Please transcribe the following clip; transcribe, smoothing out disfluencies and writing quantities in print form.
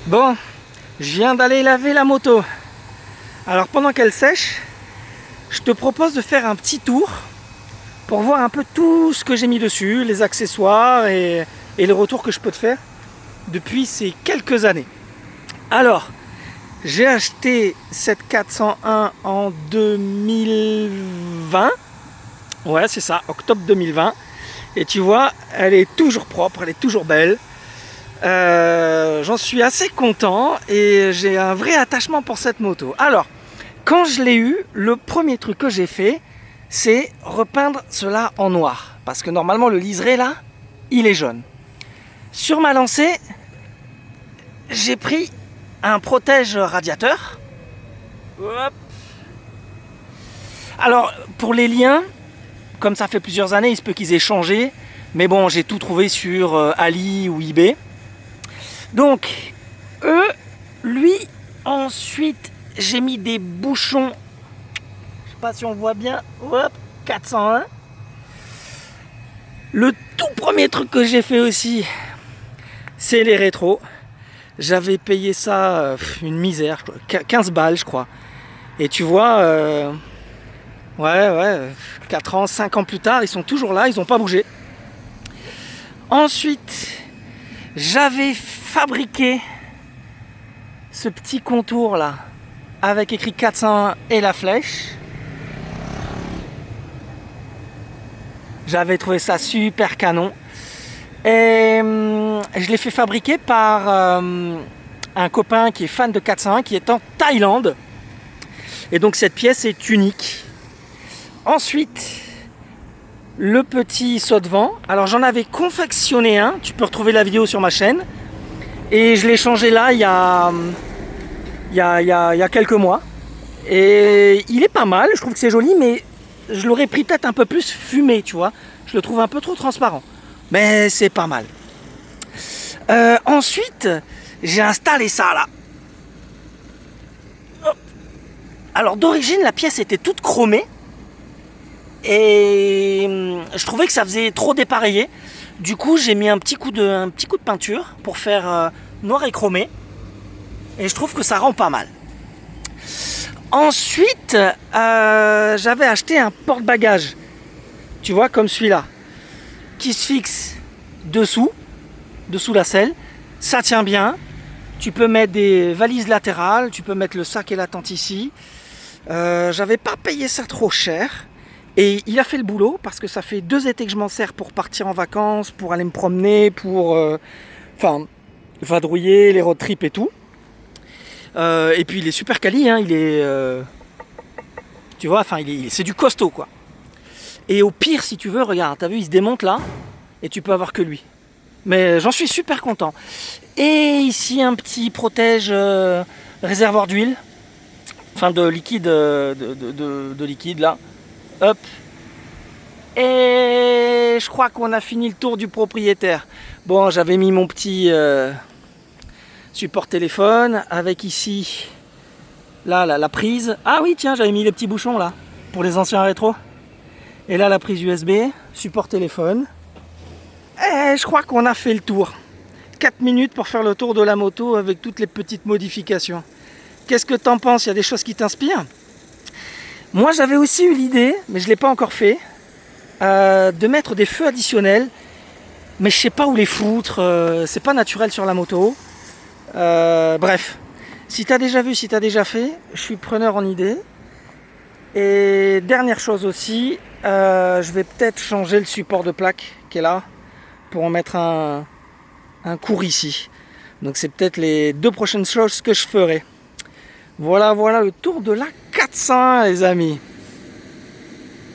Bon, je viens d'aller laver la moto. Alors pendant qu'elle sèche, je te propose de faire un petit tour pour voir un peu tout ce que j'ai mis dessus, les accessoires et les retours que je peux te faire depuis ces quelques années. Alors, j'ai acheté cette 401 en 2020. Ouais, c'est ça, octobre 2020. Et tu vois, elle est toujours propre, elle est toujours belle. J'en suis assez content et j'ai un vrai attachement pour cette moto. Alors, quand je l'ai eu, le premier truc que j'ai fait, c'est repeindre cela en noir. Parce que normalement, le liseré là, il est jaune. Sur ma lancée, j'ai pris un protège radiateur. Hop. Alors, pour les liens, comme ça fait plusieurs années, il se peut qu'ils aient changé. Mais bon, j'ai tout trouvé sur Ali ou eBay. Donc, lui, ensuite, j'ai mis des bouchons. Je sais pas si on voit bien. Hop, 401. Le tout premier truc que j'ai fait aussi, c'est les rétros. J'avais payé ça une misère, 15 balles, je crois. Et tu vois, ouais, 4 ans, 5 ans plus tard, ils sont toujours là, ils n'ont pas bougé. Ensuite, j'avais fabriqué ce petit contour là avec écrit 401 et la flèche. J'avais trouvé ça super canon et je l'ai fait fabriquer par un copain qui est fan de 401 qui est en Thaïlande et donc cette pièce est unique. Ensuite, le petit saut de vent, alors j'en avais confectionné un, tu peux retrouver la vidéo sur ma chaîne. Et je l'ai changé là il y a quelques mois. Et il est pas mal, je trouve que c'est joli, mais je l'aurais pris peut-être un peu plus fumé, tu vois. Je le trouve un peu trop transparent. Mais c'est pas mal. Ensuite, j'ai installé ça là. Hop. Alors d'origine, la pièce était toute chromée. Et je trouvais que ça faisait trop dépareillé. Du coup, j'ai mis un petit coup de peinture pour faire noir et chromé. Et je trouve que ça rend pas mal. Ensuite, j'avais acheté un porte-bagages. Tu vois, comme celui-là. Qui se fixe dessous la selle. Ça tient bien. Tu peux mettre des valises latérales. Tu peux mettre le sac et la tente ici. J'avais pas payé ça trop cher. Et il a fait le boulot parce que ça fait 2 étés que je m'en sers pour partir en vacances, pour aller me promener, pour vadrouiller, les road trips et tout. Et puis il est super quali, hein, il est, tu vois, c'est du costaud quoi. Et au pire, si tu veux, regarde, t'as vu, il se démonte là, et tu peux avoir que lui. Mais j'en suis super content. Et ici un petit protège réservoir d'huile, enfin de liquide, de liquide là. Hop. Et je crois qu'on a fini le tour du propriétaire. Bon, j'avais mis mon petit support téléphone avec ici là la prise. Ah oui, tiens, j'avais mis les petits bouchons là pour les anciens rétros. Et là la prise USB, support téléphone. Et je crois qu'on a fait le tour. 4 minutes pour faire le tour de la moto avec toutes les petites modifications. Qu'est-ce que t'en penses? Il y a des choses qui t'inspirent? Moi j'avais aussi eu l'idée, mais je ne l'ai pas encore fait, de mettre des feux additionnels, mais je sais pas où les foutre, c'est pas naturel sur la moto. Bref, si tu as déjà vu, si tu as déjà fait, je suis preneur en idée. Et dernière chose aussi, je vais peut-être changer le support de plaque qui est là, pour en mettre un court ici. Donc c'est peut-être les 2 prochaines choses que je ferai. Voilà le tour de la 400 les amis.